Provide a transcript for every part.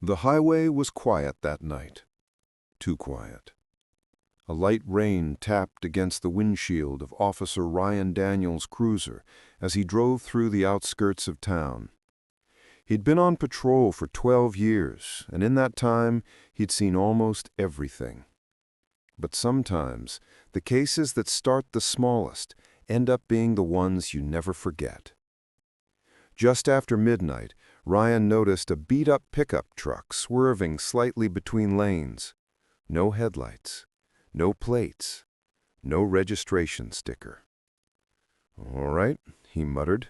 The highway was quiet that night. Too quiet. A light rain tapped against the windshield of Officer Ryan Daniels' cruiser as he drove through the outskirts of town. He'd been on patrol for 12 years, and in that time he'd seen almost everything. But sometimes, the cases that start the smallest end up being the ones you never forget. Just after midnight, Ryan noticed a beat-up pickup truck swerving slightly between lanes. No headlights, no plates, no registration sticker. "All right," he muttered,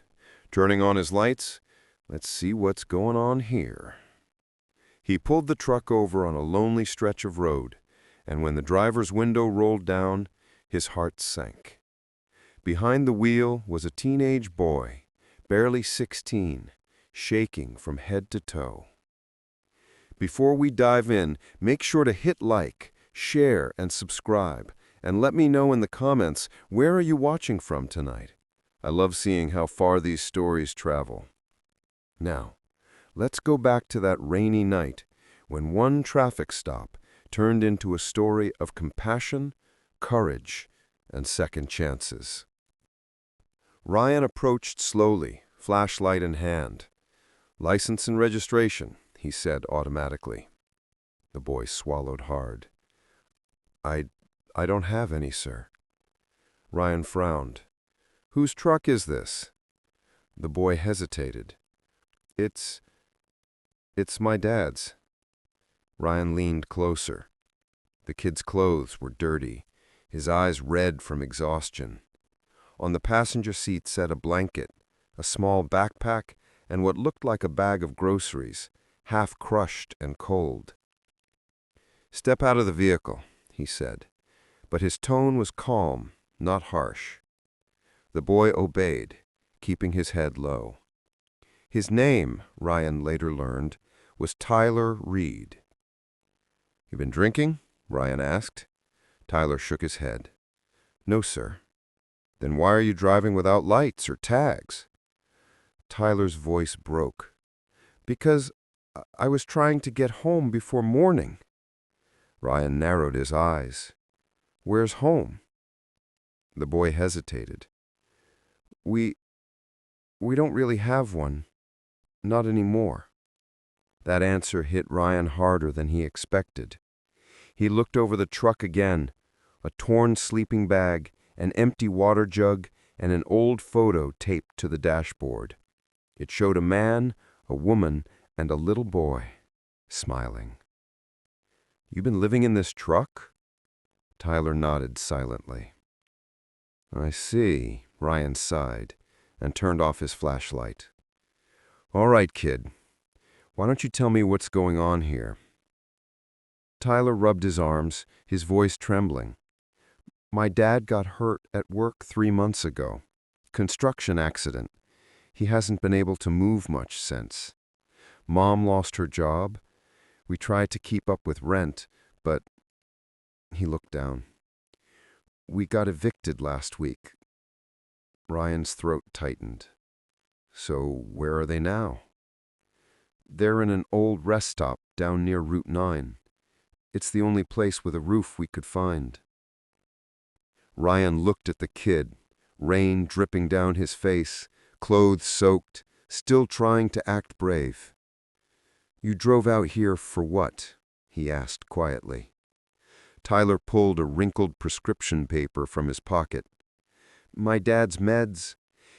turning on his lights. "Let's see what's going on here." He pulled the truck over on a lonely stretch of road, and when the driver's window rolled down, his heart sank. Behind the wheel was a teenage boy, barely 16, shaking from head to toe. Before we dive in, make sure to hit like, share, and subscribe, and let me know in the comments, where are you watching from tonight? I love seeing how far these stories travel. Now, let's go back to that rainy night when one traffic stop turned into a story of compassion, courage, and second chances. Ryan approached slowly, flashlight in hand. "License and registration," he said automatically. The boy swallowed hard. I don't have any, sir." Ryan frowned. "Whose truck is this?" The boy hesitated. It's my dad's." Ryan leaned closer. The kid's clothes were dirty, his eyes red from exhaustion. On the passenger seat sat a blanket, a small backpack, and what looked like a bag of groceries, half crushed and cold. "Step out of the vehicle," he said, but his tone was calm, not harsh. The boy obeyed, keeping his head low. His name, Ryan later learned, was Tyler Reed. "You been drinking?" Ryan asked. Tyler shook his head. "No, sir." "Then why are you driving without lights or tags?" Tyler's voice broke. "Because I was trying to get home before morning." Ryan narrowed his eyes. "Where's home?" The boy hesitated. We don't really have one. Not anymore." That answer hit Ryan harder than he expected. He looked over the truck again, a torn sleeping bag, an empty water jug, and an old photo taped to the dashboard. It showed a man, a woman, and a little boy, smiling. "You been living in this truck?" Tyler nodded silently. "I see," Ryan sighed, and turned off his flashlight. "All right, kid. Why don't you tell me what's going on here?" Tyler rubbed his arms, his voice trembling. "My dad got hurt at work 3 months ago. Construction accident. He hasn't been able to move much since. Mom lost her job. We tried to keep up with rent, but..." He looked down. "We got evicted last week." Ryan's throat tightened. "So where are they now?" "They're in an old rest stop down near Route 9. It's the only place with a roof we could find." Ryan looked at the kid, rain dripping down his face, clothes soaked, still trying to act brave. "You drove out here for what?" he asked quietly. Tyler pulled a wrinkled prescription paper from his pocket. "My dad's meds.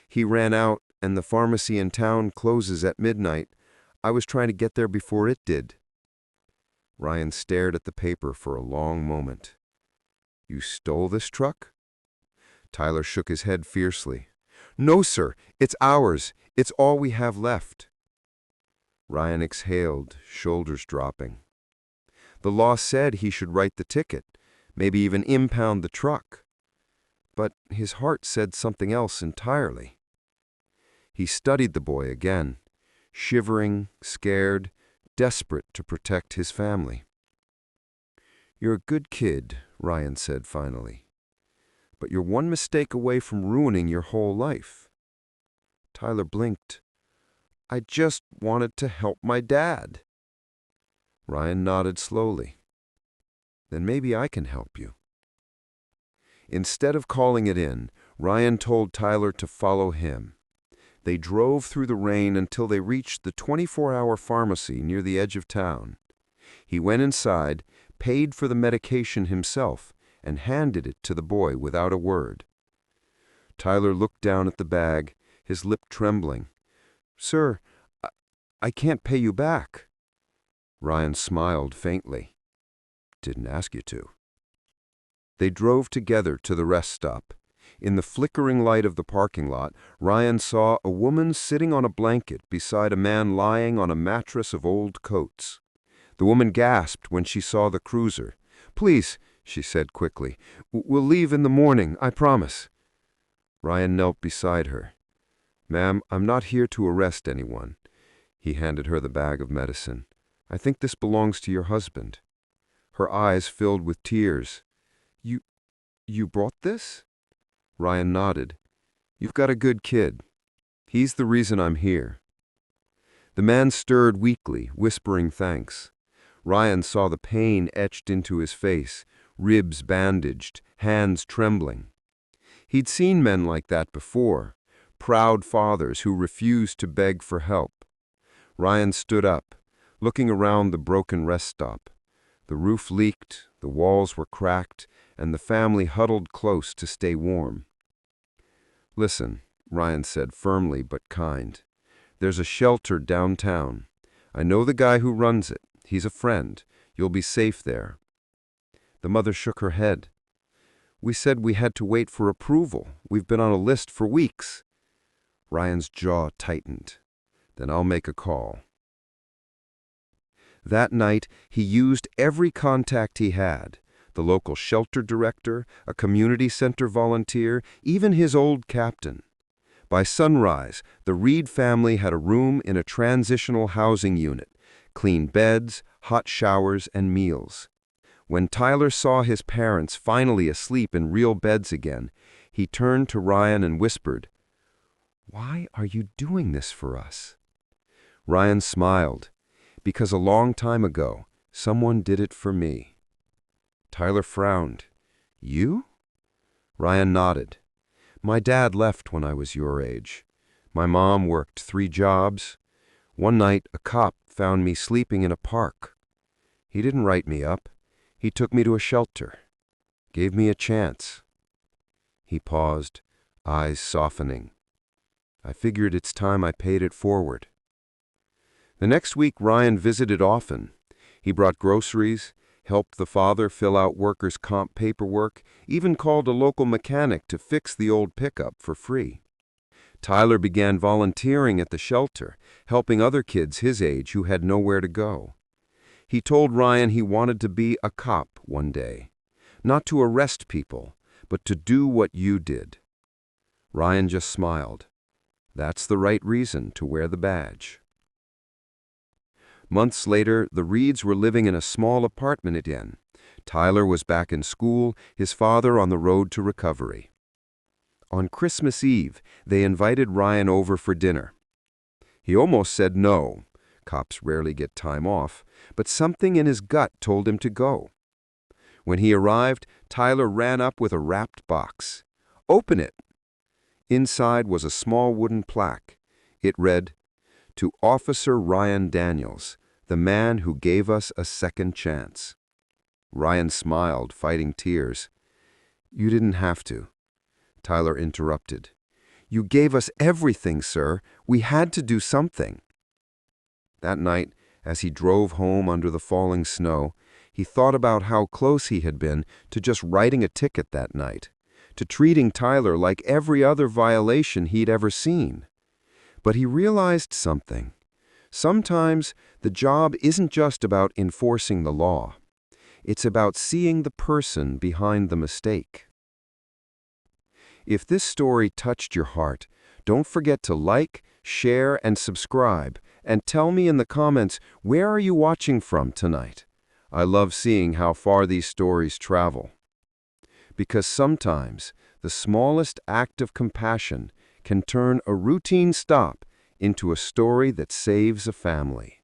He ran out, and the pharmacy in town closes at midnight. I was trying to get there before it did." Ryan stared at the paper for a long moment. "You stole this truck?" Tyler shook his head fiercely. "No, sir. It's ours. It's all we have left." Ryan exhaled, shoulders dropping. The law said he should write the ticket, maybe even impound the truck. But his heart said something else entirely. He studied the boy again, shivering, scared, desperate to protect his family. "You're a good kid," Ryan said finally. "But you're one mistake away from ruining your whole life." Tyler blinked. "I just wanted to help my dad." Ryan nodded slowly. Then maybe I can help you. Instead of calling it in, Ryan told Tyler to follow him. They drove through the rain until they reached the 24-hour pharmacy near the edge of town. He went inside, paid for the medication himself, and handed it to the boy without a word. Tyler looked down at the bag, his lip trembling. "Sir, I can't pay you back." Ryan smiled faintly. "Didn't ask you to." They drove together to the rest stop. In the flickering light of the parking lot, Ryan saw a woman sitting on a blanket beside a man lying on a mattress of old coats. The woman gasped when she saw the cruiser. "Please," she said quickly, "we'll leave in the morning, I promise." Ryan knelt beside her. "Ma'am, I'm not here to arrest anyone." He handed her the bag of medicine. "I think this belongs to your husband." Her eyes filled with tears. You brought this?" Ryan nodded. "You've got a good kid. He's the reason I'm here." The man stirred weakly, whispering thanks. Ryan saw the pain etched into his face, ribs bandaged, hands trembling. He'd seen men like that before, proud fathers who refused to beg for help. Ryan stood up, looking around the broken rest stop. The roof leaked, the walls were cracked, and the family huddled close to stay warm. "Listen," Ryan said firmly but kind. "There's a shelter downtown. I know the guy who runs it. He's a friend. You'll be safe there." The mother shook her head. "We said we had to wait for approval. We've been on a list for weeks." Ryan's jaw tightened. "Then I'll make a call." That night, he used every contact he had. The local shelter director, a community center volunteer, even his old captain. By sunrise, the Reed family had a room in a transitional housing unit, clean beds, hot showers, and meals. When Tyler saw his parents finally asleep in real beds again, he turned to Ryan and whispered, "Why are you doing this for us?" Ryan smiled. "Because a long time ago, someone did it for me." Tyler frowned. "You?" Ryan nodded. "My dad left when I was your age. My mom worked 3 jobs. One night, a cop found me sleeping in a park. He didn't write me up. He took me to a shelter. Gave me a chance." He paused, eyes softening. "I figured it's time I paid it forward." The next week, Ryan visited often. He brought groceries, helped the father fill out workers' comp paperwork, even called a local mechanic to fix the old pickup for free. Tyler began volunteering at the shelter, helping other kids his age who had nowhere to go. He told Ryan he wanted to be a cop one day, not to arrest people, but to do what you did. Ryan just smiled. That's the right reason to wear the badge. Months later, the Reeds were living in a small apartment again. Tyler was back in school, his father on the road to recovery. On Christmas Eve, they invited Ryan over for dinner. He almost said no. Cops rarely get time off, but something in his gut told him to go. When he arrived, Tyler ran up with a wrapped box. "Open it." Inside was a small wooden plaque. It read, "To Officer Ryan Daniels, the man who gave us a second chance." Ryan smiled, fighting tears. "You didn't have to." Tyler interrupted. "You gave us everything, sir. We had to do something." That night, as he drove home under the falling snow, he thought about how close he had been to just writing a ticket that night, to treating Tyler like every other violation he'd ever seen. But he realized something. Sometimes the job isn't just about enforcing the law. It's about seeing the person behind the mistake. If this story touched your heart, don't forget to like, share, and subscribe, and tell me in the comments, where are you watching from tonight? I love seeing how far these stories travel. Because sometimes the smallest act of compassion can turn a routine stop into a story that saves a family.